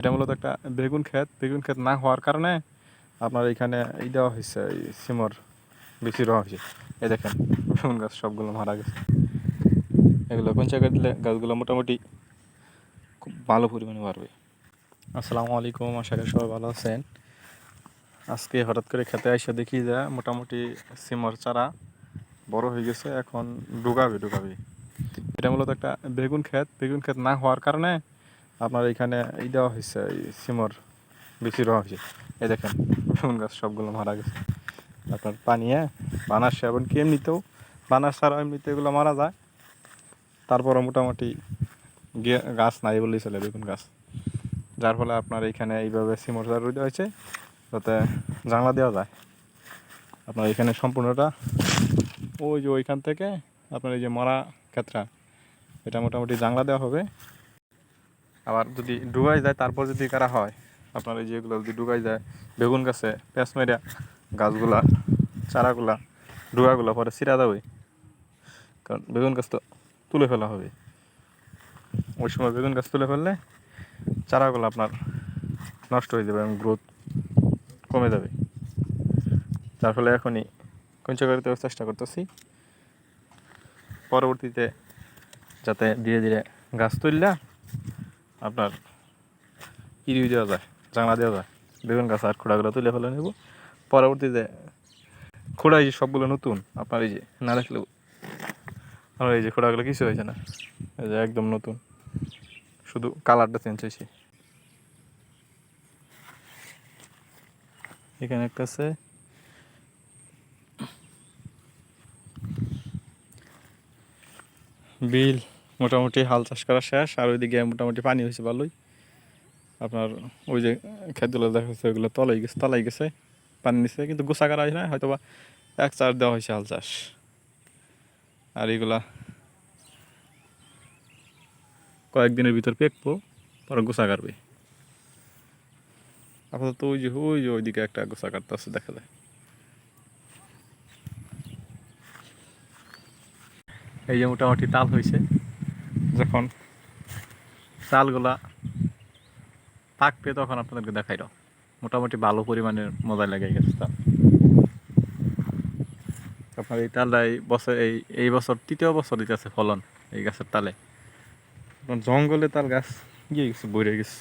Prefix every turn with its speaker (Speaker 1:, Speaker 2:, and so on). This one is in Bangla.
Speaker 1: এটা মূলত একটা বেগুন ক্ষেত না হওয়ার কারণে আপনার এখানে এই দেওয়া হয়েছে, এই সিমর বেশি দেওয়া হয়েছে। এই দেখেন বেগুন গাছ সবগুলো মারা গেছে। এগুলো কোন জায়গায় দিলে গাছগুলো মোটামুটি খুব ভালো পরিমাণে বাড়বে। আসসালামু আলাইকুম, আশা করি সবাই ভালো আছেন। আজকে হঠাৎ করে খেতে এসে দেখি যে মোটামুটি সিমর চারা বড় হয়ে গেছে, এখন ডুগাবে। এটা মূলত একটা বেগুন ক্ষেত না হওয়ার কারণে আপনার এখানে এই দেওয়া হয়েছে, এই সিমর বেশি দেওয়া হয়েছে। এই দেখেন বেগুন গাছ সবগুলো মারা গেছে। আপনার পানি বানাস এবং কি এমনিতেও বানাস ছাড়া এমনিতে এগুলো মারা যায়। তারপরে মোটামুটি গাছ নাই বললেই চলে, বেগুন গাছ। যার ফলে আপনার এইখানে এইভাবে সিমর চারা দেওয়া হয়েছে যাতে জানলা দেওয়া যায়। আপনার এখানে সম্পূর্ণটা ওই যে ওইখান থেকে আপনার এই যে মরা ক্ষেতটা, এটা মোটামুটি জানলা দেওয়া হবে। আবার যদি ডুবাই যায় তারপর যদি কারা হয়, আপনার এই যেগুলো যদি ডুবাই যায় বেগুন গাছে পেঁচ মেরা গাছগুলা চারাগুলা ডুগাগুলো পরে ছিঁড়া যাবে, কারণ বেগুন গাছ তো তুলে ফেলা হবে। ওই সময় বেগুন গাছ তুলে ফেললে চারাগুলো আপনার নষ্ট হয়ে যাবে এবং গ্রোথ কমে যাবে। যার ফলে এখনই কঞ্চকারিতে চেষ্টা করতেছি পরবর্তীতে যাতে ধীরে ধীরে গাছ তুললে আপনার ইরিউ দেওয়া যায়, জাংলা দেওয়া যায়। বেগুন গাছ আর খোড়াগুলো তুলে ফেলে নেব। পরবর্তীতে খোড়া এই যে সবগুলো নতুন, আপনার এই যে না রাখলেও আমার এই যে খোড়াগুলো কিছু হয়েছে না, এই যে একদম নতুন, শুধু কালারটা চেঞ্জ হয়েছে। এখানে একটা আছে, বিল মোটামুটি হাল চাষ করা শেষ, আর ওইদিকে মোটামুটি পানি হয়েছে ভালোই। আপনার ওই যে খেতগুলো দেখা যাচ্ছে ওইগুলো তলাই গেছে পানি নিচে, কিন্তু গোসা করা হয় না, হয়তো বা এক চার দেওয়া হয়েছে হাল চাষ। আর এইগুলা কয়েকদিনের ভিতর পেকবো, পরে গোসা কাটবে। আপাতত ওই যে ওইদিকে একটা গোসা কাটতে আছে দেখা যায়। এই যে মোটামুটি তাল হয়েছে, যখন তালগুলা পাকবে তখন আপনাদেরকে দেখাইল। মোটামুটি ভালো পরিমাণের মজা লেগে গেছে তাল। আপনার এই তালটা এই বছর তৃতীয় বছর দিতেছে ফলন এই গাছের তালে। জঙ্গলে তাল গাছ গিয়ে গেছে, বইরে গেছে।